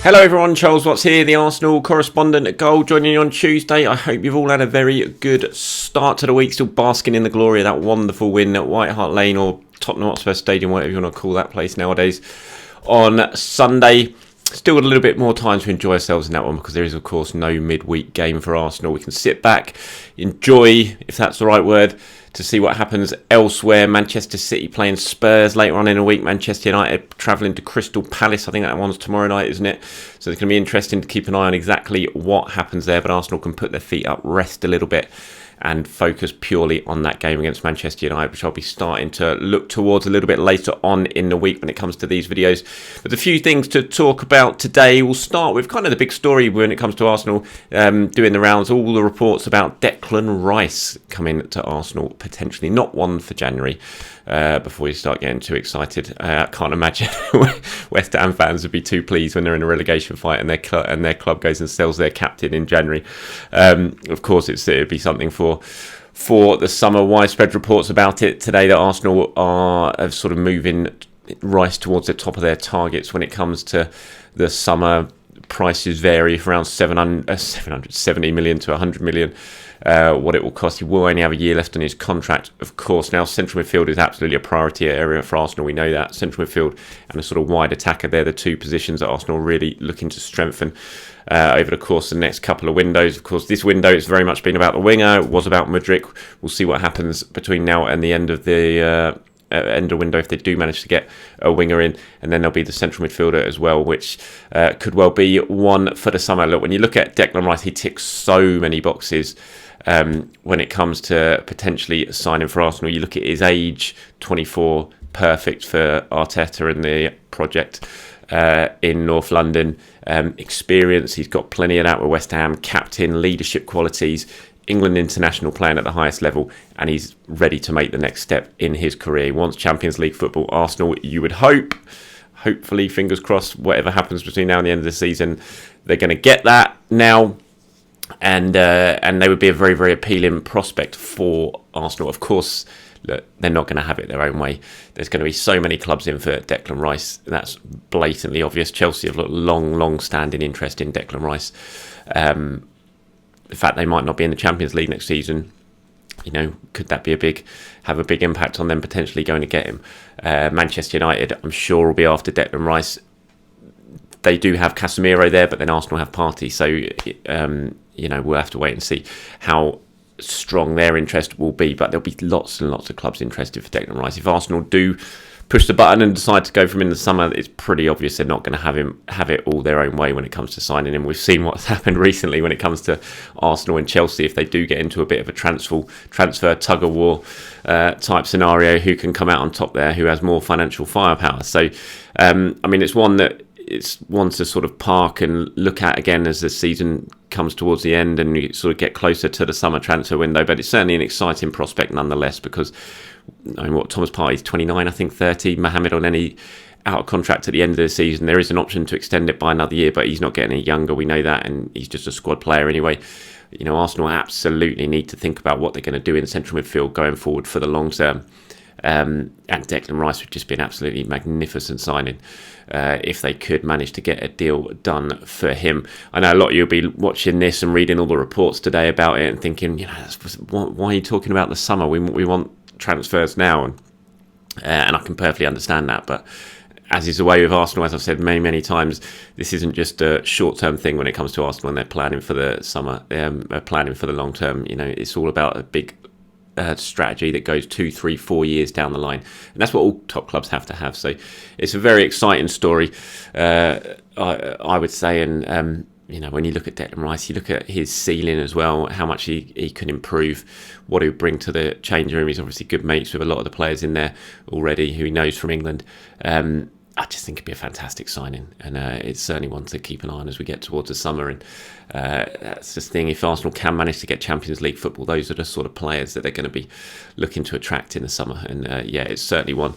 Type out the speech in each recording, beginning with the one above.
Hello everyone, Charles Watts here, the Arsenal correspondent at Goal, joining you on Tuesday. I hope you've all had a very good start to the week, still basking in the glory of that wonderful win at White Hart Lane, or Tottenham Hotspur Stadium, whatever you want to call that place nowadays, on Sunday. Still got a little bit more time to enjoy ourselves in that one, because there is of course no midweek game for Arsenal. We can sit back, enjoy, if that's the right word, to see what happens elsewhere. Manchester City playing Spurs later on in the week. Manchester United travelling to Crystal Palace. I think that one's tomorrow night, isn't it? So it's going to be interesting to keep an eye on exactly what happens there. But Arsenal can put their feet up, rest a little bit, and focus purely on that game against Manchester United, which I'll be starting to look towards a little bit later on in the week when it comes to these videos. But a few things to talk about today. We'll start with kind of the big story when it comes to Arsenal doing the rounds. All the reports about Declan Rice coming to Arsenal, potentially not one for January. Before you start getting too excited, I can't imagine West Ham fans would be too pleased when they're in a relegation fight and their club goes and sells their captain in January. Of course, it would be something for the summer. Widespread reports about it today that Arsenal are sort of moving Rice towards the top of their targets when it comes to the summer. Prices vary from around 770 million to 100 million. What it will cost. He will only have a year left on his contract, of course. Now, central midfield is absolutely a priority area for Arsenal. We know that. Central midfield and a sort of wide attacker, they're the two positions that Arsenal are really looking to strengthen over the course of the next couple of windows. Of course, this window has very much been about the winger. It was about Mudryk. We'll see what happens between now and the end of the window if they do manage to get a winger in, and then there'll be the central midfielder as well, which could well be one for the summer. Look, when you look at Declan Rice, he ticks so many boxes when it comes to potentially signing for Arsenal. You look at his age, 24, perfect for Arteta and the project in North London. Experience, he's got plenty of that with West Ham, captain, leadership qualities, England international playing at the highest level, and he's ready to make the next step in his career. He wants Champions League football. Arsenal, you would hopefully, fingers crossed, whatever happens between now and the end of the season, they're going to get that now, and they would be a very, very appealing prospect for Arsenal. Of course, look, they're not going to have it their own way. There's going to be so many clubs in for Declan Rice. That's blatantly obvious. Chelsea have got long-standing interest in Declan Rice. The fact they might not be in the Champions League next season, could that be have a big impact on them potentially going to get him? Manchester United, I'm sure, will be after Declan Rice. They do have Casemiro there, but then Arsenal have Partey. So, we'll have to wait and see how strong their interest will be. But there'll be lots and lots of clubs interested for Declan Rice. If Arsenal do push the button and decide to go for him in the summer, it's pretty obvious they're not going to have it all their own way when it comes to signing him. We've seen what's happened recently when it comes to Arsenal and Chelsea. If they do get into a bit of a transfer tug-of-war type scenario, who can come out on top there, who has more financial firepower? So, it's one to sort of park and look at again as the season comes towards the end and you sort of get closer to the summer transfer window. But it's certainly an exciting prospect nonetheless, because Thomas Partey's 29, I think 30. Mohamed Elneny out of contract at the end of the season. There is an option to extend it by another year, but he's not getting any younger. We know that, and he's just a squad player anyway. Arsenal absolutely need to think about what they're going to do in central midfield going forward for the long term. And Declan Rice would just be an absolutely magnificent signing if they could manage to get a deal done for him. I know a lot of you will be watching this and reading all the reports today about it and thinking, why are you talking about the summer? We want transfers now, and I can perfectly understand that. But as is the way with Arsenal, as I've said many times, this isn't just a short-term thing when it comes to Arsenal and they're planning for the summer. They're planning for the long term. It's all about a big strategy that goes 2, 3, 4 years down the line, and that's what all top clubs have to have. So it's a very exciting story, I would say. And when you look at Declan Rice, you look at his ceiling as well, how much he can improve, what he would bring to the change room. He's obviously good mates with a lot of the players in there already who he knows from England. I just think it'd be a fantastic signing, and it's certainly one to keep an eye on as we get towards the summer. And that's the thing, if Arsenal can manage to get Champions League football, those are the sort of players that they're going to be looking to attract in the summer. And it's certainly one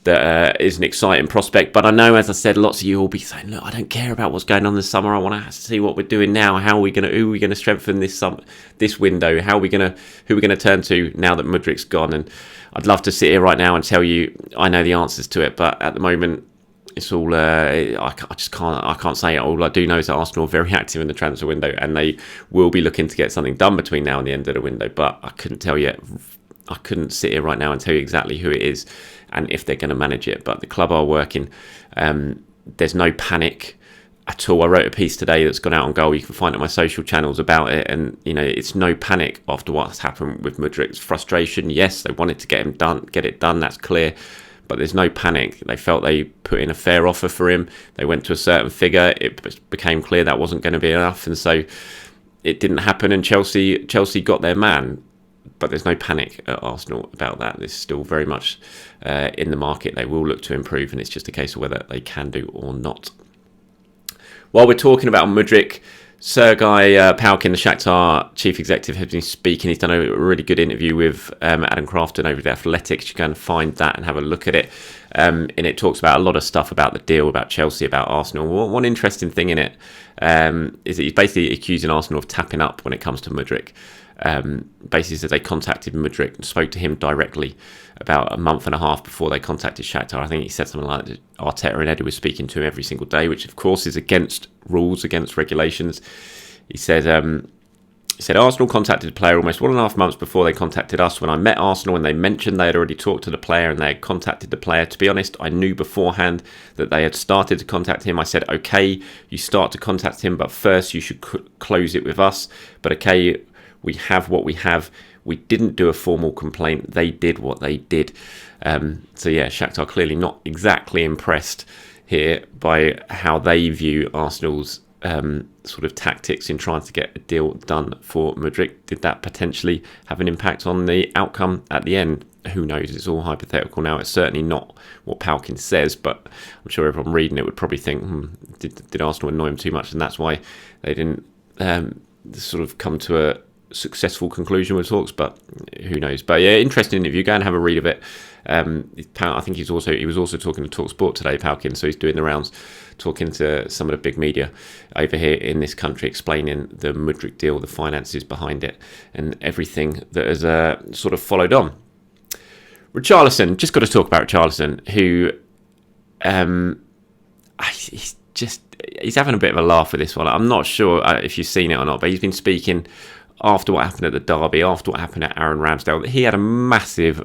that is an exciting prospect. But I know, as I said, lots of you will be saying, look, I don't care about what's going on this summer. I want to see what we're doing now. Who are we going to strengthen this window? Who are we going to turn to now that Mudryk's gone? And I'd love to sit here right now and tell you I know the answers to it, but at the moment, it's all. I can't say it. All I do know is that Arsenal are very active in the transfer window, and they will be looking to get something done between now and the end of the window. But I couldn't tell you. I couldn't sit here right now and tell you exactly who it is and if they're going to manage it. But the club are working. There's no panic at all. I wrote a piece today that's gone out on Goal. You can find it on my social channels about it. And, it's no panic after what's happened with Mudryk's frustration. Yes, they wanted to get it done. That's clear. But there's no panic. They felt they put in a fair offer for him. They went to a certain figure. It became clear that wasn't going to be enough. And so it didn't happen. And Chelsea got their man. But there's no panic at Arsenal about that. It's still very much in the market. They will look to improve, and it's just a case of whether they can do or not. While we're talking about Mudryk, Sergei Palkin, the Shakhtar chief executive, has been speaking. He's done a really good interview with Adam Crafton over the Athletics. You can find that and have a look at it. And it talks about a lot of stuff about the deal, about Chelsea, about Arsenal. One interesting thing in it is that he's basically accusing Arsenal of tapping up when it comes to Mudryk. Basically says they contacted Mudryk and spoke to him directly about a month and a half before they contacted Shakhtar. I think he said something like that Arteta and Edu were speaking to him every single day, which of course is against rules, against regulations. He said Arsenal contacted the player almost 1.5 months before they contacted us. When I met Arsenal and they mentioned they had already talked to the player and they had contacted the player, to be honest, I knew beforehand that they had started to contact him. I said, okay, you start to contact him, but first you should close it with us. But okay, we have what we have. We didn't do a formal complaint. They did what they did. So yeah, Shakhtar clearly not exactly impressed here by how they view Arsenal's sort of tactics in trying to get a deal done for Mudryk. Did that potentially have an impact on the outcome at the end? Who knows? It's all hypothetical now. It's certainly not what Palkin says, but I'm sure everyone reading it would probably think, did Arsenal annoy him too much? And that's why they didn't sort of come to a successful conclusion with talks, but who knows. But yeah, interesting interview. Go and have a read of it. I think he was also talking to TalkSport today, Palkin, so he's doing the rounds, talking to some of the big media over here in this country, explaining the Mudryk deal, the finances behind it, and everything that has sort of followed on. Richarlison, just got to talk about Richarlison, who he's having a bit of a laugh with this one. I'm not sure if you've seen it or not, but he's been speaking after what happened at the derby, after what happened at Aaron Ramsdale. He had a massive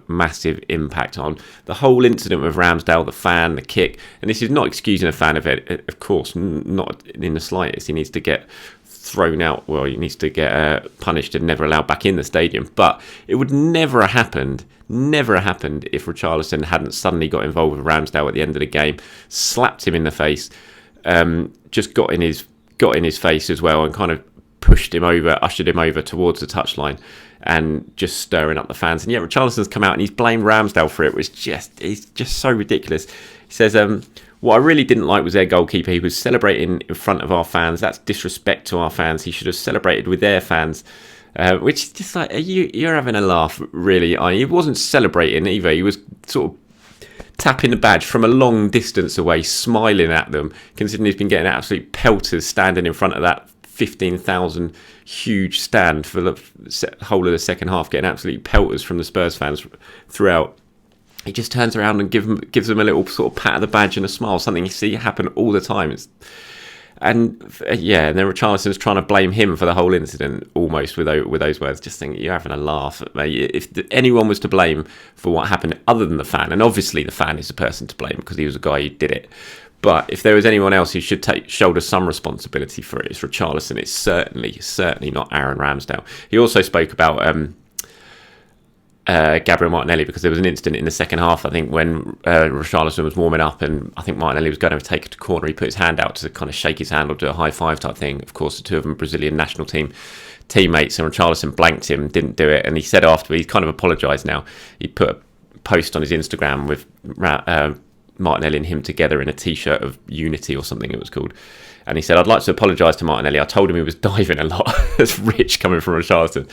impact on the whole incident with Ramsdale, the fan, the kick. And this is not excusing a fan of it, of course, not in the slightest. He needs to get thrown out. Well, he needs to get punished and never allowed back in the stadium. But it would never have happened if Richarlison hadn't suddenly got involved with Ramsdale at the end of the game, slapped him in the face, just got in his face as well, and kind of pushed him over, ushered him over towards the touchline, and just stirring up the fans. And yeah, Richarlison's come out and he's blamed Ramsdale for it, which it's just so ridiculous. He says, what I really didn't like was their goalkeeper. He was celebrating in front of our fans. That's disrespect to our fans. He should have celebrated with their fans. Which is just like, you're having a laugh, really. He wasn't celebrating either. He was sort of tapping the badge from a long distance away, smiling at them, considering he's been getting absolute pelters standing in front of that 15,000 huge stand for the whole of the second half, getting absolute pelters from the Spurs fans throughout. He just turns around and gives them a little sort of pat of the badge and a smile, something you see happen all the time. And then Richarlison's trying to blame him for the whole incident, almost with those words. Just think, you're having a laugh. If anyone was to blame for what happened other than the fan, and obviously the fan is the person to blame because he was the guy who did it, but if there was anyone else who should shoulder some responsibility for it, it's Richarlison. It's certainly not Aaron Ramsdale. He also spoke about Gabriel Martinelli, because there was an incident in the second half, I think, when Richarlison was warming up, and I think Martinelli was going to take it to corner. He put his hand out to kind of shake his hand or do a high five type thing. Of course, the two of them Brazilian national team teammates, and Richarlison blanked him, didn't do it, and he said after, he's kind of apologised now. He put a post on his Instagram with Martinelli and him together in a t-shirt of Unity or something it was called, and he said, I'd like to apologise to Martinelli. I told him he was diving a lot. That's rich coming from Richarlison.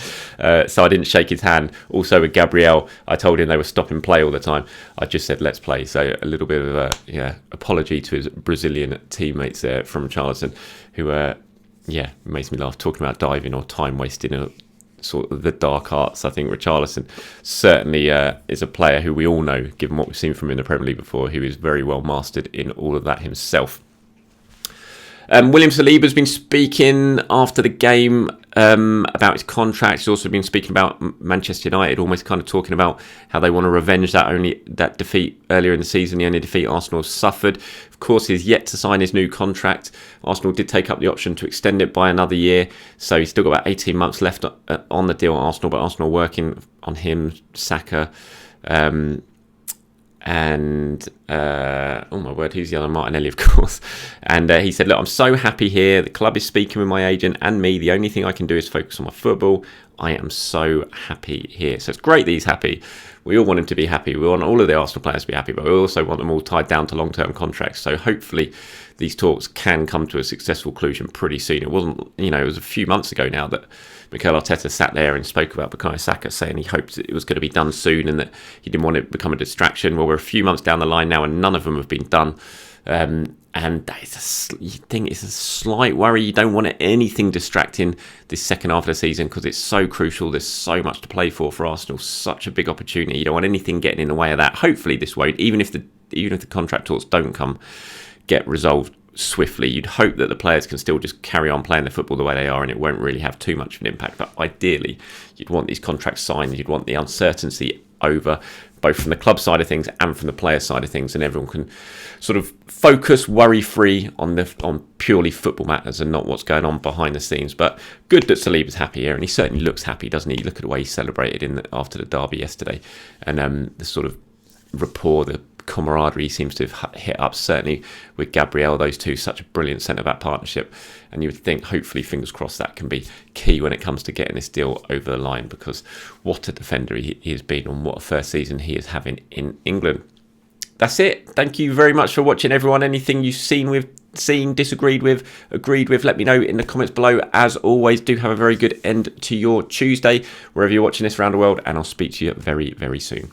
So I didn't shake his hand. Also with Gabriel, I told him they were stopping play all the time. I just said, let's play. So a little bit of a apology to his Brazilian teammates there from Richarlison, who makes me laugh, talking about diving or time wasting or sort of the dark arts. I think Richarlison certainly is a player who we all know, given what we've seen from him in the Premier League before, who is very well mastered in all of that himself. William Saliba's been speaking after the game about his contract. He's also been speaking about Manchester United, almost kind of talking about how they want to revenge that defeat earlier in the season, the only defeat Arsenal suffered. Of course, he's yet to sign his new contract. Arsenal did take up the option to extend it by another year, so he's still got about 18 months left on the deal at Arsenal, but Arsenal are working on him, Saka, and oh my word, who's the other? Martinelli, of course. And he said, look, I'm so happy here. The club is speaking with my agent and me. The only thing I can do is focus on my football. I am so happy here. So it's great that he's happy. We all want him to be happy. We want all of the Arsenal players to be happy, but we also want them all tied down to long-term contracts. So hopefully these talks can come to a successful conclusion pretty soon. It wasn't, it was a few months ago now that Mikel Arteta sat there and spoke about Bukayo Saka, saying he hoped it was going to be done soon and that he didn't want it to become a distraction. Well, we're a few months down the line now and none of them have been done. And that is you think it's a slight worry. You don't want anything distracting this second half of the season because it's so crucial. There's so much to play for Arsenal. Such a big opportunity. You don't want anything getting in the way of that. Hopefully this won't. Even if the contract talks don't get resolved swiftly, you'd hope that the players can still just carry on playing the football the way they are and it won't really have too much of an impact. But ideally, you'd want these contracts signed. You'd want the uncertainty over, both from the club side of things and from the player side of things, and everyone can sort of focus worry-free on purely football matters and not what's going on behind the scenes. But good that Saliba's happy here, and he certainly looks happy, doesn't he? Look at the way he celebrated after the derby yesterday, and the sort of rapport, the camaraderie seems to have hit up, certainly with Gabriel. Those two, such a brilliant centre-back partnership, and you would think, hopefully, fingers crossed, that can be key when it comes to getting this deal over the line, because what a defender he has been and what a first season he is having in England. That's it. Thank you very much for watching, everyone. Anything you've seen, disagreed with, agreed with, let me know in the comments below. As always, do have a very good end to your Tuesday, wherever you're watching this around the world, and I'll speak to you very, very soon.